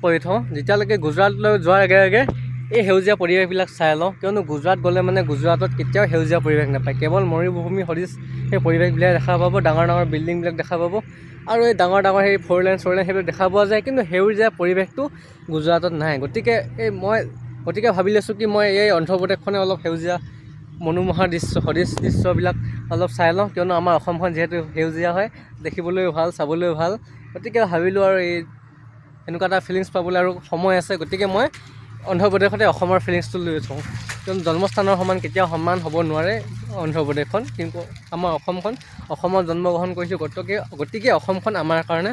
কৰি থওঁ যেতিয়ালৈকে গুজৰাটলৈ যোৱাৰ আগে আগে এই সেউজীয়া পৰিৱেশবিলাক চাই লওঁ, কিয়নো গুজৰাট গ'লে মানে গুজৰাটত কেতিয়াও সেউজীয়া পৰিৱেশ নাপায়, কেৱল মৰুভূমি সদৃশ সেই পৰিৱেশবিলাক দেখা পাব, ডাঙৰ ডাঙৰ বিল্ডিংবিলাক দেখা পাব আৰু এই ডাঙৰ ডাঙৰ সেই 4 লেন সেইবিলাক দেখা পোৱা যায়, কিন্তু সেউজীয়া পৰিৱেশটো গুজৰাটত নাই। গতিকে মই ভাবি লৈছোঁ কি মই এই অন্ধ্ৰপ্ৰদেশখনে অলপ সেউজীয়া মনোমোহা সদৃশ দৃশ্যবিলাক অলপ চাই লওঁ, কিয়নো আমাৰ অসমখন যিহেতু সেউজীয়া হয়, দেখিবলৈও ভাল, চাবলৈও ভাল। গতিকে ভাবিলোঁ আৰু এই এনেকুৱা এটা ফিলিংছ পাবলৈ আৰু সময় আছে, গতিকে মই অন্ধ্ৰপ্ৰদেশতে অসমৰ ফিলিংছটো লৈ থওঁ, কিয়নো জন্মস্থানৰ সমান কেতিয়াও সমান হ'ব নোৱাৰে অন্ধ্ৰপ্ৰদেশখন, কিন্তু আমাৰ অসমত জন্মগ্ৰহণ কৰিছোঁ, গতিকে অসমখন আমাৰ কাৰণে,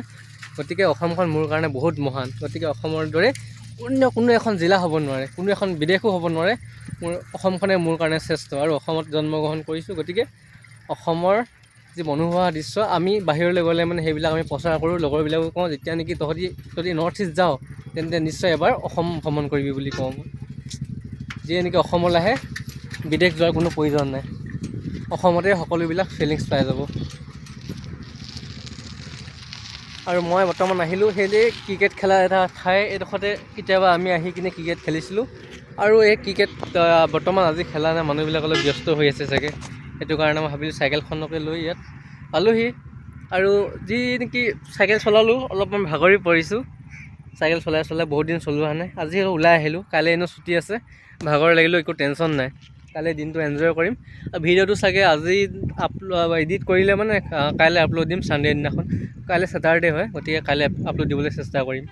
গতিকে অসমখন মোৰ কাৰণে বহুত মহান। গতিকে অসমৰ দৰে কোনো এখন জিলা হ'ব নোৱাৰে, কোনো এখন বিদেশো হ'ব নোৱাৰে, অসমখনে মোৰ কাৰণে শ্ৰেষ্ঠ আৰু অসমত জন্মগ্ৰহণ কৰিছোঁ। গতিকে অসমৰ যি মনোমোহা দৃশ্য আমি বাহিৰলৈ গ'লে মানে সেইবিলাক আমি প্ৰচাৰ কৰোঁ, লগৰবিলাকো কওঁ যেতিয়া নেকি তহঁতি যদি নৰ্থ ইষ্ট যাওঁ তেন্তে নিশ্চয় এবাৰ অসম ভ্ৰমণ কৰিবি বুলি কওঁ। যিয়ে নেকি অসমলৈ আহে বিদেশ যোৱাৰ কোনো প্ৰয়োজন নাই, অসমতে সকলোবিলাক ফিলিংছ পাই যাব। আৰু মই বৰ্তমান আহিলোঁ সেই ক্ৰিকেট খেলা এটা ঠাই এইডোখৰতে কেতিয়াবা আমি আহি কিনে ক্ৰিকেট খেলিছিলোঁ, আৰু এই ক্ৰিকেট বৰ্তমান আজি খেলা নাই, মানুহবিলাক অলপ ব্যস্ত হৈ আছে চাগে, সেইটো কাৰণে মই ভাবিলোঁ চাইকেলখনকে লৈ ইয়াত পালোঁহি। আৰু যি নেকি চাইকেল চলালোঁ, অলপমান ভাগৰি পৰিছোঁ, চাইকেল চলাই বহুত দিন চলোৱা নাই, আজি ওলাই আহিলোঁ, কাইলৈ এনেও ছুটি আছে, ভাগৰ লাগিলেও একো টেনশ্যন নাই, কাইলৈ দিনটো এনজয় কৰিম। ভিডিঅ'টো চাগে আজি এডিট কৰিলে মানে কাইলৈ আপলোড দিম, ছানডে দিনাখন, কাইলৈ ছেটাৰডে হয়, গতিকে কাইলৈ আপলোড দিবলৈ চেষ্টা কৰিম।